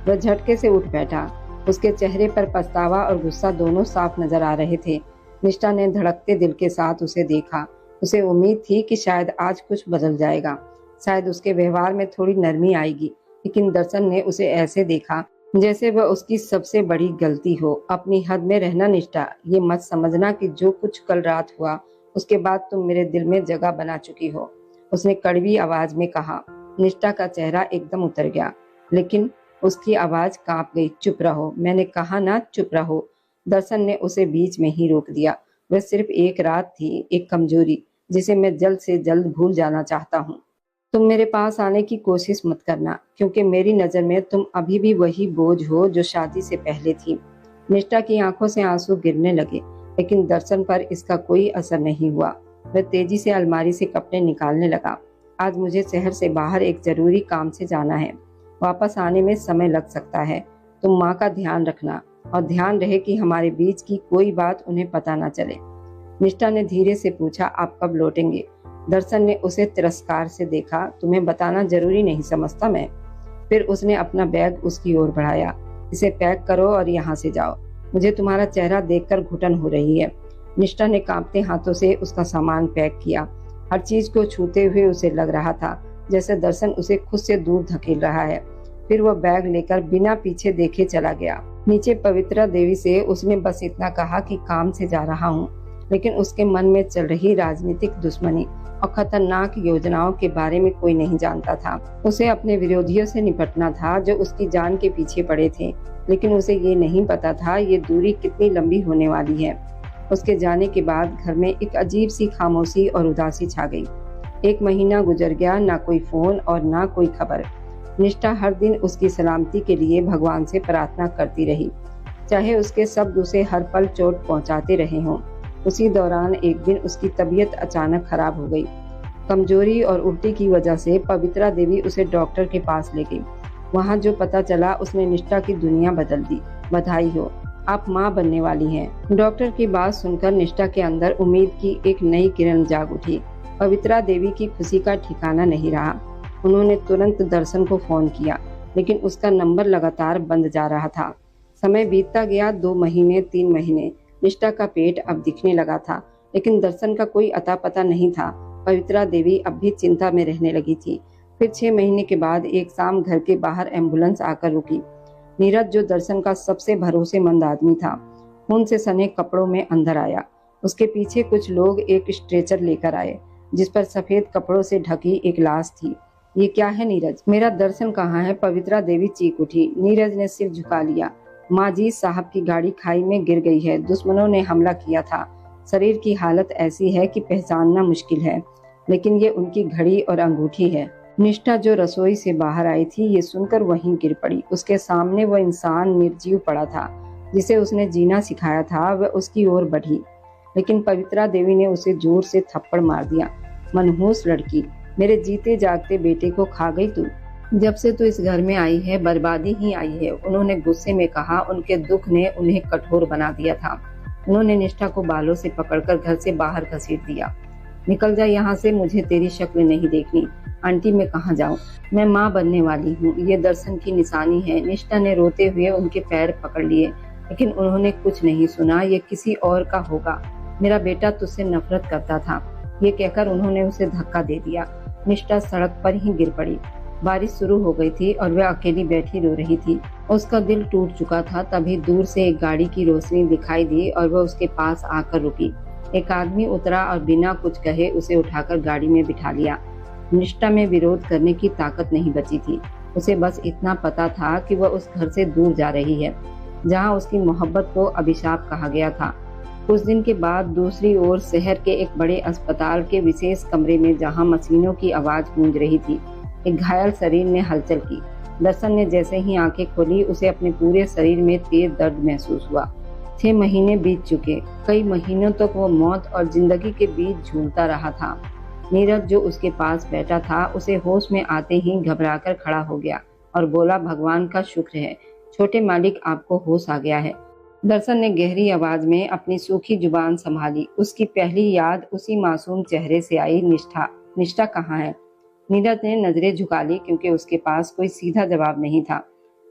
Speaker 1: वह झटके से उठ बैठा। उसके चेहरे पर पछतावा और गुस्सा दोनों साफ नजर आ रहे थे। निष्ठा ने धड़कते दिल के साथ उसे देखा। उसे उम्मीद थी कि शायद आज कुछ बदल जाएगा, शायद उसके व्यवहार में थोड़ी नरमी आएगी, लेकिन दर्शन ने उसे ऐसे देखा जैसे वह उसकी सबसे बड़ी गलती हो। अपनी हद में रहना निष्ठा, ये मत समझना कि जो कुछ कल रात हुआ उसके बाद तुम मेरे दिल में जगह बना चुकी हो, उसने कड़वी आवाज में कहा। निष्ठा का चेहरा एकदम उतर गया, लेकिन उसकी आवाज कांप गई। चुप रहो, मैंने कहा ना, चुप रहो। दर्शन ने उसे बीच में ही रोक दिया। वह सिर्फ एक रात थी, एक कमजोरी जिसे मैं जल्द से जल्द भूल जाना चाहता हूँ। तुम मेरे पास आने की कोशिश मत करना, क्योंकि मेरी नजर में तुम अभी भी वही बोझ हो जो शादी से पहले थी। निष्ठा की आंखों से आंसू गिरने लगे, लेकिन दर्शन पर इसका कोई असर नहीं हुआ। वह तेजी से अलमारी से कपड़े निकालने लगा। आज मुझे शहर से बाहर एक जरूरी काम से जाना है, वापस आने में समय लग सकता है। तुम माँ का ध्यान रखना और ध्यान रहे कि हमारे बीच की कोई बात उन्हें पता न चले। निष्ठा ने धीरे से पूछा, आप कब लौटेंगे? दर्शन ने उसे तिरस्कार से देखा। तुम्हें बताना जरूरी नहीं समझता मैं? फिर उसने अपना बैग उसकी ओर बढ़ाया। इसे पैक करो और यहाँ से जाओ, मुझे तुम्हारा चेहरा देखकर घुटन हो रही है। निष्ठा ने कांपते हाथों से उसका सामान पैक किया। हर चीज को छूते हुए उसे लग रहा था जैसे दर्शन उसे खुद से दूर धकेल रहा है। फिर वह बैग लेकर बिना पीछे देखे चला गया। नीचे पवित्रा देवी से उसने बस इतना कहा कि काम से जा रहा हूँ, लेकिन उसके मन में चल रही राजनीतिक दुश्मनी और खतरनाक योजनाओं के बारे में कोई नहीं जानता था। उसे अपने विरोधियों से निपटना था जो उसकी जान के पीछे पड़े थे, लेकिन उसे ये नहीं पता था ये दूरी कितनी लंबी होने वाली है। उसके जाने के बाद घर में एक अजीब सी खामोशी और उदासी छा गई। 1 महीना गुजर गया, ना कोई फोन और ना कोई खबर। निष्ठा हर दिन उसकी सलामती के लिए भगवान से प्रार्थना करती रही, चाहे उसके शब्द उसे हर पल चोट पहुंचाते रहे हों। उसी दौरान एक दिन उसकी तबीयत अचानक खराब हो गई। कमजोरी और उल्टी की वजह से पवित्रा देवी उसे डॉक्टर के पास ले गई। वहां जो पता चला उसने निष्ठा की दुनिया बदल दी। बधाई हो, आप माँ बनने वाली हैं। डॉक्टर की बात सुनकर निष्ठा के अंदर उम्मीद की एक नई किरण जाग उठी। पवित्रा देवी की खुशी का ठिकाना नहीं रहा। उन्होंने तुरंत दर्शन को फोन किया। लेकिन उसका नंबर लगातार बंद जा रहा था। समय बीतता गया, 2 महीने, 3 महीने। निष्ठा का पेट अब दिखने लगा था, लेकिन दर्शन का कोई अता पता नहीं था। पवित्रा देवी अब भी चिंता में रहने लगी थी। फिर 6 महीने के बाद एक शाम घर के बाहर एम्बुलेंस आकर रुकी। नीरज, जो दर्शन का सबसे भरोसेमंद आदमी था, खून से सने कपड़ों में अंदर आया। उसके पीछे कुछ लोग एक स्ट्रेचर लेकर आए, जिस पर सफेद कपड़ों से ढकी एक लाश थी। ये क्या है नीरज? मेरा दर्शन कहाँ है? पवित्रा देवी चीख उठी। नीरज ने सिर झुका लिया। माँ जी, साहब की गाड़ी खाई में गिर गई है। दुश्मनों ने हमला किया था। शरीर की हालत ऐसी है कि पहचानना मुश्किल है, लेकिन ये उनकी घड़ी और अंगूठी है। निष्ठा, जो रसोई से बाहर आई थी, ये सुनकर वहीं गिर पड़ी। उसके सामने वो इंसान निर्जीव पड़ा था जिसे उसने जीना सिखाया था। वह उसकी ओर बढ़ी, लेकिन पवित्रा देवी ने उसे जोर से थप्पड़ मार दिया। मनहूस लड़की, मेरे जीते जागते बेटे को खा गई तू। जब से तू इस घर में आई है, बर्बादी ही आई है, उन्होंने गुस्से में कहा। उनके दुख ने उन्हें कठोर बना दिया था। उन्होंने निष्ठा को बालों से पकड़कर घर से बाहर घसीट दिया। निकल जा यहाँ से, मुझे तेरी शक्ल नहीं देखनी। आंटी, मैं कहाँ जाऊँ? मैं माँ बनने वाली हूँ। ये दर्शन की निशानी है। निष्ठा ने रोते हुए उनके पैर पकड़ लिए, लेकिन उन्होंने कुछ नहीं सुना। ये किसी और का होगा। मेरा बेटा तुझसे नफरत करता था। ये कहकर उन्होंने उसे धक्का दे दिया। निष्ठा सड़क पर ही गिर पड़ी। बारिश शुरू हो गई थी और वह अकेली बैठी रो रही थी। उसका दिल टूट चुका था। तभी दूर से एक गाड़ी की रोशनी दिखाई दी और वह उसके पास आकर रुकी। एक आदमी उतरा और बिना कुछ कहे उसे उठाकर गाड़ी में बिठा लिया। निष्ठा में विरोध करने की ताकत नहीं बची थी। उसे बस इतना पता था कि वह उस घर से दूर जा रही है जहां उसकी मोहब्बत को अभिशाप कहा गया था। कुछ दिन के बाद दूसरी ओर शहर के एक बड़े अस्पताल के विशेष कमरे में, जहां मशीनों की आवाज गूंज रही थी, एक घायल शरीर ने हलचल की। दर्शन ने जैसे ही आंखें खोली, उसे अपने पूरे शरीर में तेज दर्द महसूस हुआ। 6 महीने बीत चुके। कई महीनों तक वो मौत और जिंदगी के बीच झूलता रहा था। नीरज, जो उसके पास बैठा था, उसे होश में आते ही घबराकर खड़ा हो गया और बोला, भगवान का शुक्र है छोटे मालिक, आपको होश आ गया है। दर्शन ने गहरी आवाज में अपनी सूखी जुबान संभाली। उसकी पहली याद उसी मासूम चेहरे से आई, निष्ठा। निष्ठा कहाँ है? नीरज ने नजरें झुका ली, क्योंकि उसके पास कोई सीधा जवाब नहीं था।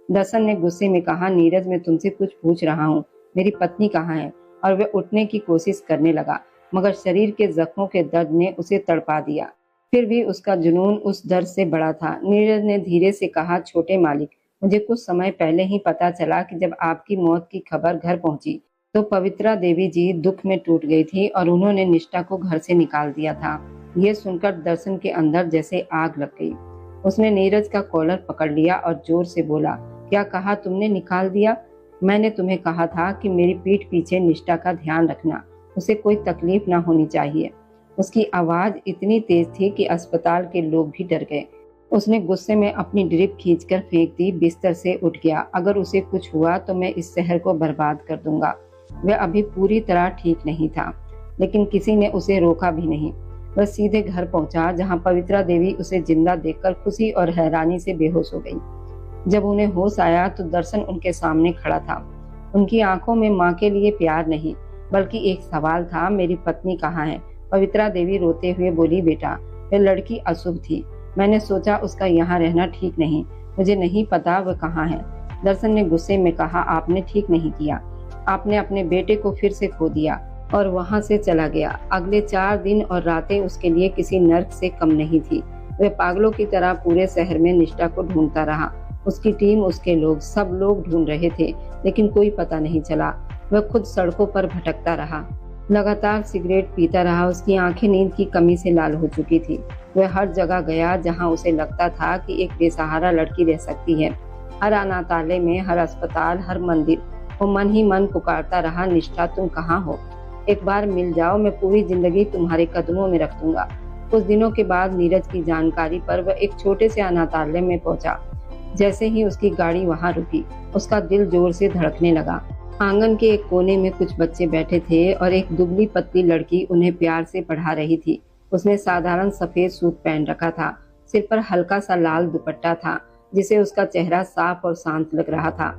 Speaker 1: दर्शन ने गुस्से में कहा, नीरज, मैं तुमसे कुछ पूछ रहा हूँ। मेरी पत्नी कहाँ है? और वह उठने की कोशिश करने लगा, मगर शरीर के जख्मों के दर्द ने उसे तड़पा दिया। फिर भी उसका जुनून उस दर्द से बड़ा था। नीरज ने धीरे से कहा, छोटे मालिक, मुझे कुछ समय पहले ही पता चला कि जब आपकी मौत की खबर घर पहुंची तो पवित्रा देवी जी दुख में टूट गई थी और उन्होंने निष्ठा को घर से निकाल दिया था। ये सुनकर दर्शन के अंदर जैसे आग लग गई। उसने नीरज का कॉलर पकड़ लिया और जोर से बोला, क्या कहा तुमने? निकाल दिया? मैंने तुम्हें कहा था कि मेरी पीठ पीछे निष्ठा का ध्यान रखना, उसे कोई तकलीफ ना होनी चाहिए। उसकी आवाज इतनी तेज थी कि अस्पताल के लोग भी डर गए। उसने गुस्से में अपनी ड्रिप खींचकर फेंक दी, बिस्तर से उठ गया। अगर उसे कुछ हुआ तो मैं इस शहर को बर्बाद कर दूंगा। वह अभी पूरी तरह ठीक नहीं था, लेकिन किसी ने उसे रोका भी नहीं। वह सीधे घर पहुंचा, जहां पवित्रा देवी उसे जिंदा देखकर खुशी और हैरानी से बेहोश हो गई। जब उन्हें होश आया तो दर्शन उनके सामने खड़ा था। उनकी आंखों में माँ के लिए प्यार नहीं, बल्कि एक सवाल था, मेरी पत्नी कहाँ है? पवित्रा देवी रोते हुए बोली, बेटा, वह लड़की अशुभ थी। मैंने सोचा उसका यहाँ रहना ठीक नहीं। मुझे नहीं पता वह कहाँ है। दर्शन ने गुस्से में कहा, आपने ठीक नहीं किया। आपने अपने बेटे को फिर से खो दिया। और वहाँ से चला गया। अगले 4 दिन और रातें उसके लिए किसी नर्क से कम नहीं थी। वह पागलों की तरह पूरे शहर में निष्ठा को ढूंढता रहा। उसकी टीम, उसके लोग, सब लोग ढूंढ रहे थे, लेकिन कोई पता नहीं चला। वह खुद सड़कों पर भटकता रहा, लगातार सिगरेट पीता रहा। उसकी आंखें नींद की कमी से लाल हो चुकी थी। वह हर जगह गया जहां उसे लगता था कि एक बेसहारा लड़की रह सकती है। हर अनाथालय में, हर अस्पताल, हर मंदिर, वो मन ही मन पुकारता रहा, निष्ठा तुम कहाँ हो? एक बार मिल जाओ, मैं पूरी जिंदगी तुम्हारे कदमों में रख दूंगा। कुछ दिनों के बाद नीरज की जानकारी पर वह एक छोटे से अनाथालय में पहुंचा। जैसे ही उसकी गाड़ी वहां रुकी, उसका दिल जोर से धड़कने लगा। आंगन के एक कोने में कुछ बच्चे बैठे थे और एक दुबली पतली लड़की उन्हें प्यार से पढ़ा रही थी। उसने साधारण सफेद सूट पहन रखा था। सिर पर हल्का सा लाल दुपट्टा था, जिसे उसका चेहरा साफ और शांत लग रहा था।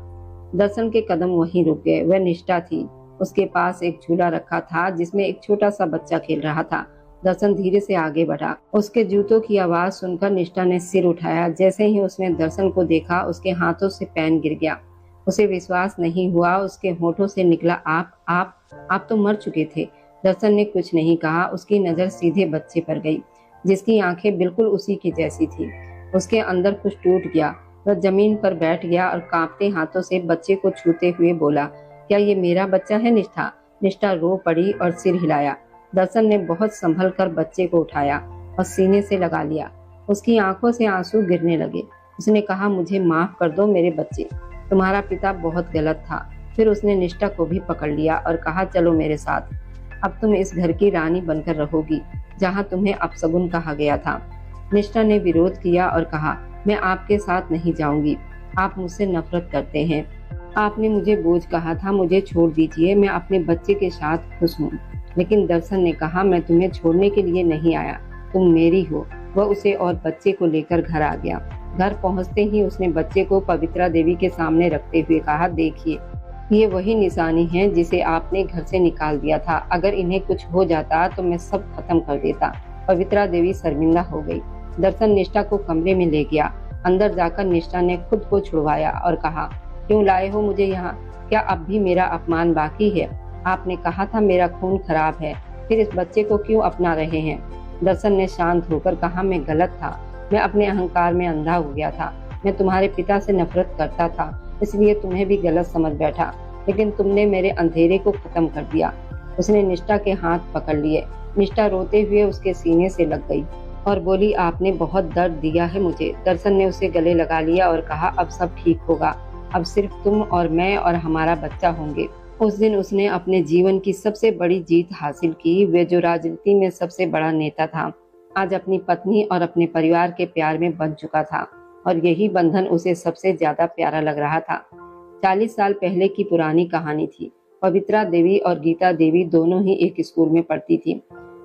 Speaker 1: दर्शन के कदम वहीं रुक गए। वह निष्ठा थी। उसके पास एक झूला रखा था, जिसमें एक छोटा सा बच्चा खेल रहा था। दर्शन धीरे से आगे बढ़ा। उसके जूतों की आवाज सुनकर निष्ठा ने सिर उठाया। जैसे ही उसने दर्शन को देखा, उसके हाथों से पेन गिर गया। उसे विश्वास नहीं हुआ। उसके होठों से निकला, आप तो मर चुके थे। दर्शन ने कुछ नहीं कहा। उसकी नजर सीधे बच्चे पर गई, जिसकी आंखें बिल्कुल उसी की जैसी थी। उसके अंदर कुछ टूट गया। वह जमीन पर बैठ गया और कांपते हाथों से बच्चे को छूते हुए बोला, क्या ये मेरा बच्चा है निष्ठा? निष्ठा रो पड़ी और सिर हिलाया। दर्शन ने बहुत संभल कर बच्चे को उठाया और सीने से लगा लिया। उसकी आंखों से आंसू गिरने लगे। उसने कहा, मुझे माफ कर दो मेरे बच्चे, तुम्हारा पिता बहुत गलत था। फिर उसने निष्ठा को भी पकड़ लिया और कहा, चलो मेरे साथ। अब तुम इस घर की रानी बनकर रहोगी, जहाँ तुम्हें अपशगुन कहा गया था। निष्ठा ने विरोध किया और कहा, मैं आपके साथ नहीं जाऊंगी। आप मुझसे नफरत करते हैं। आपने मुझे बोझ कहा था, मुझे छोड़ दीजिए, मैं अपने बच्चे के साथ खुश हूँ। लेकिन दर्शन ने कहा, मैं तुम्हें छोड़ने के लिए नहीं आया, तुम मेरी हो। वह उसे और बच्चे को लेकर घर आ गया। घर पहुंचते ही उसने बच्चे को पवित्रा देवी के सामने रखते हुए कहा, देखिए, ये वही निशानी है जिसे आपने घर से निकाल दिया था। अगर इन्हें कुछ हो जाता तो मैं सब खत्म कर देता। पवित्रा देवी शर्मिंदा हो गई। दर्शन निष्ठा को कमरे में ले गया। अंदर जाकर निष्ठा ने खुद को छुड़वाया और कहा, क्यों लाए हो मुझे यहाँ? क्या अब भी मेरा अपमान बाकी है? आपने कहा था मेरा खून खराब है, फिर इस बच्चे को क्यों अपना रहे हैं? दर्शन ने शांत होकर कहा, मैं गलत था। मैं अपने अहंकार में अंधा हो गया था। मैं तुम्हारे पिता से नफरत करता था, इसलिए तुम्हें भी गलत समझ बैठा। लेकिन तुमने मेरे अंधेरे को खत्म कर दिया। उसने निष्ठा के हाथ पकड़ लिए। निष्ठा रोते हुए उसके सीने से लग गई और बोली, आपने बहुत दर्द दिया है मुझे। दर्शन ने उसे गले लगा लिया और कहा, अब सब ठीक होगा। अब सिर्फ तुम और मैं और हमारा बच्चा होंगे। उस दिन उसने अपने जीवन की सबसे बड़ी जीत हासिल की। वे जो राजनीति में सबसे बड़ा नेता था, आज अपनी पत्नी और अपने परिवार के प्यार में बंध चुका था, और यही बंधन उसे सबसे ज्यादा प्यारा लग रहा था। 40 साल पहले की पुरानी कहानी थी। पवित्रा देवी और गीता देवी दोनों ही एक स्कूल में पढ़ती थी।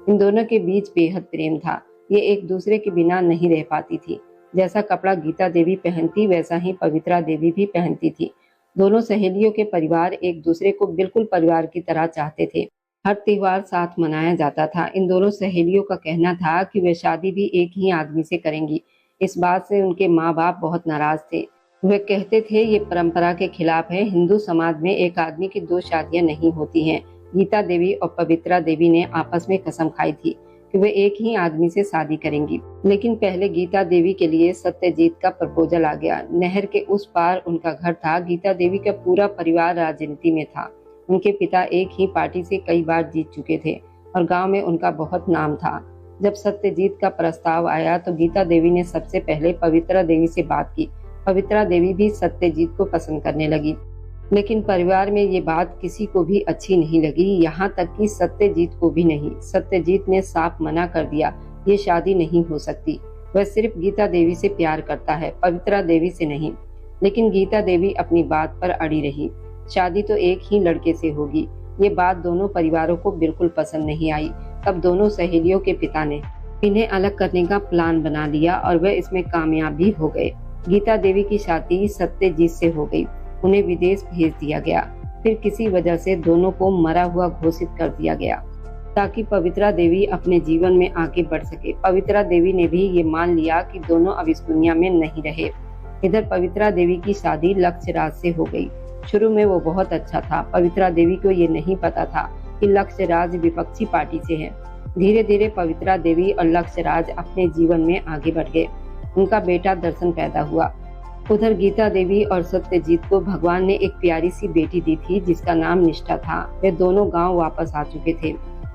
Speaker 1: इन दोनों के बीच बेहद प्रेम था। ये एक दूसरे के बिना नहीं रह पाती थी। जैसा कपड़ा गीता देवी पहनती, वैसा ही पवित्रा देवी भी पहनती थी। दोनों सहेलियों के परिवार एक दूसरे को बिल्कुल परिवार की तरह चाहते थे। हर त्योहार साथ मनाया जाता था। इन दोनों सहेलियों का कहना था कि वे शादी भी एक ही आदमी से करेंगी। इस बात से उनके माँ बाप बहुत नाराज थे। वे कहते थे, ये परंपरा के खिलाफ है। हिंदू समाज में एक आदमी की 2 शादियां नहीं होती हैं। गीता देवी और पवित्रा देवी ने आपस में कसम खाई थी कि वे एक ही आदमी से शादी करेंगी। लेकिन पहले गीता देवी के लिए सत्यजीत का प्रपोजल आ गया। नहर के उस पार उनका घर था। गीता देवी का पूरा परिवार राजनीति में था। उनके पिता एक ही पार्टी से कई बार जीत चुके थे और गांव में उनका बहुत नाम था। जब सत्यजीत का प्रस्ताव आया तो गीता देवी ने सबसे पहले पवित्रा देवी से बात की। पवित्रा देवी भी सत्यजीत को पसंद करने लगी। लेकिन परिवार में ये बात किसी को भी अच्छी नहीं लगी, यहाँ तक कि सत्यजीत को भी नहीं। सत्यजीत ने साफ मना कर दिया, ये शादी नहीं हो सकती। वह सिर्फ गीता देवी से प्यार करता है, पवित्रा देवी से नहीं। लेकिन गीता देवी अपनी बात पर अड़ी रही। शादी तो एक ही लड़के से होगी। ये बात दोनों परिवारों को बिल्कुल पसंद नहीं आई। तब दोनों सहेलियों के पिता ने इन्हें अलग करने का प्लान बना लिया और वह इसमें कामयाब भी हो गए। गीता देवी की शादी सत्यजीत से हो गई। उन्हें विदेश भेज दिया गया। फिर किसी वजह से दोनों को मरा हुआ घोषित कर दिया गया ताकि पवित्रा देवी अपने जीवन में आगे बढ़ सके। पवित्रा देवी ने भी ये मान लिया कि दोनों अब इस दुनिया में नहीं रहे। इधर पवित्रा देवी की शादी लक्ष्य राज से हो गई। शुरू में वो बहुत अच्छा था। पवित्रा देवी को ये नहीं पता था कि लक्ष्य राज विपक्षी पार्टी से है। धीरे धीरे पवित्रा देवी और लक्ष्य राज अपने जीवन में आगे बढ़ गए। उनका बेटा दर्शन पैदा हुआ। उधर गीता देवी और सत्यजीत को भगवान ने एक प्यारी सी बेटी दी थी जिसका नाम निष्ठा था। वे दोनों गांव वापस आ चुके थे,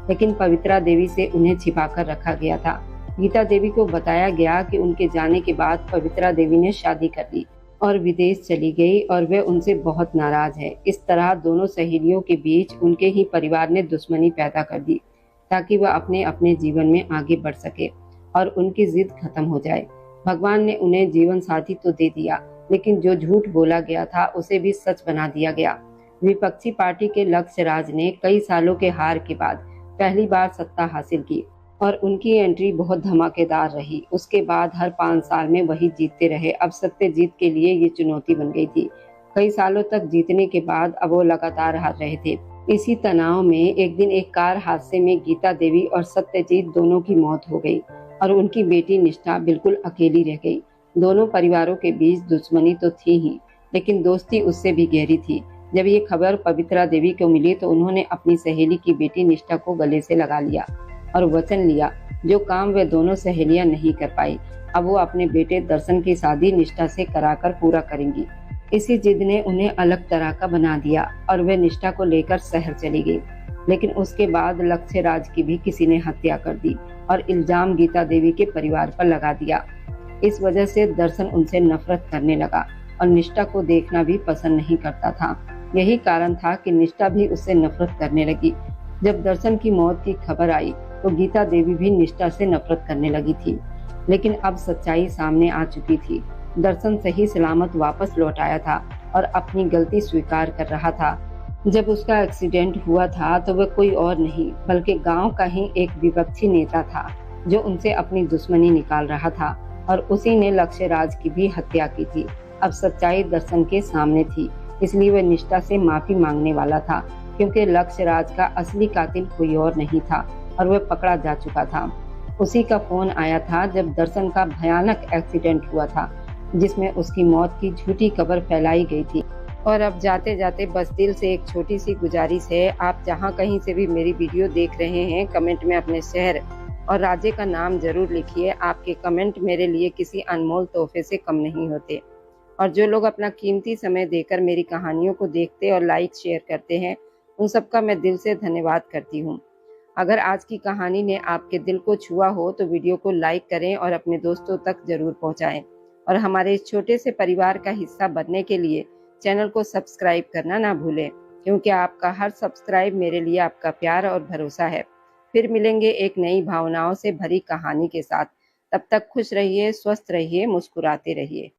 Speaker 1: लेकिन पवित्रा देवी से उन्हें छिपाकर रखा गया था। गीता देवी को बताया गया कि उनके जाने के बाद पवित्रा देवी ने शादी कर ली और विदेश चली गई और वे उनसे बहुत नाराज है। इस तरह दोनों सहेलियों के बीच उनके ही परिवार ने दुश्मनी पैदा कर दी ताकि वह अपने अपने जीवन में आगे बढ़ सके और उनकी जिद खत्म हो जाए। भगवान ने उन्हें जीवन साथी तो दे दिया, लेकिन जो झूठ बोला गया था उसे भी सच बना दिया गया। विपक्षी पार्टी के लक्ष्य राज ने कई सालों के हार के बाद पहली बार सत्ता हासिल की और उनकी एंट्री बहुत धमाकेदार रही। उसके बाद हर 5 साल में वही जीतते रहे। अब सत्यजीत के लिए ये चुनौती बन गई थी। कई सालों तक जीतने के बाद अब वो लगातार हार रहे थे। इसी तनाव में एक दिन एक कार हादसे में गीता देवी और सत्यजीत दोनों की मौत हो गई और उनकी बेटी निष्ठा बिल्कुल अकेली रह गई। दोनों परिवारों के बीच दुश्मनी तो थी ही, लेकिन दोस्ती उससे भी गहरी थी। जब ये खबर पवित्रा देवी को मिली तो उन्होंने अपनी सहेली की बेटी निष्ठा को गले से लगा लिया और वचन लिया, जो काम वे दोनों सहेलियां नहीं कर पाई, अब वो अपने बेटे दर्शन की शादी निष्ठा से कराकर पूरा करेंगी। इसी जिद ने उन्हें अलग तरह का बना दिया और वे निष्ठा को लेकर शहर चली गई। लेकिन उसके बाद लक्ष्य राज की भी किसी ने हत्या कर दी और इल्जाम गीता देवी के परिवार पर लगा दिया। इस वजह से दर्शन उनसे नफरत करने लगा और निष्ठा को देखना भी पसंद नहीं करता था। यही कारण था कि निष्ठा भी उससे नफरत करने लगी। जब दर्शन की मौत की खबर आई तो गीता देवी भी निष्ठा से नफरत करने लगी थी। लेकिन अब सच्चाई सामने आ चुकी थी। दर्शन सही सलामत वापस लौट आया था और अपनी गलती स्वीकार कर रहा था। जब उसका एक्सीडेंट हुआ था तो वह कोई और नहीं बल्कि गांव का ही एक विपक्षी नेता था, जो उनसे अपनी दुश्मनी निकाल रहा था और उसी ने लक्ष्य राज की भी हत्या की थी। अब सच्चाई दर्शन के सामने थी, इसलिए वह निष्ठा से माफी मांगने वाला था, क्योंकि लक्ष्य राज का असली कातिल कोई और नहीं था और वह पकड़ा जा चुका था। उसी का फोन आया था जब दर्शन का भयानक एक्सीडेंट हुआ था, जिसमें उसकी मौत की झूठी खबर फैलाई गई थी। और अब जाते जाते बस दिल से एक छोटी सी गुजारिश है, आप जहां कहीं से भी मेरी वीडियो देख रहे हैं, कमेंट में अपने शहर और राज्य का नाम जरूर लिखिए। आपके कमेंट मेरे लिए किसी अनमोल तोहफे से कम नहीं होते। और जो लोग अपना कीमती समय देकर मेरी कहानियों को देखते और लाइक शेयर करते हैं, उन सबका मैं दिल से धन्यवाद करती हूँ। अगर आज की कहानी ने आपके दिल को छुआ हो तो वीडियो को लाइक करें और अपने दोस्तों तक जरूर पहुँचाएं। और हमारे इस छोटे से परिवार का हिस्सा बनने के लिए चैनल को सब्सक्राइब करना ना भूलें, क्योंकि आपका हर सब्सक्राइब मेरे लिए आपका प्यार और भरोसा है। फिर मिलेंगे एक नई भावनाओं से भरी कहानी के साथ। तब तक खुश रहिए, स्वस्थ रहिए, मुस्कुराते रहिए।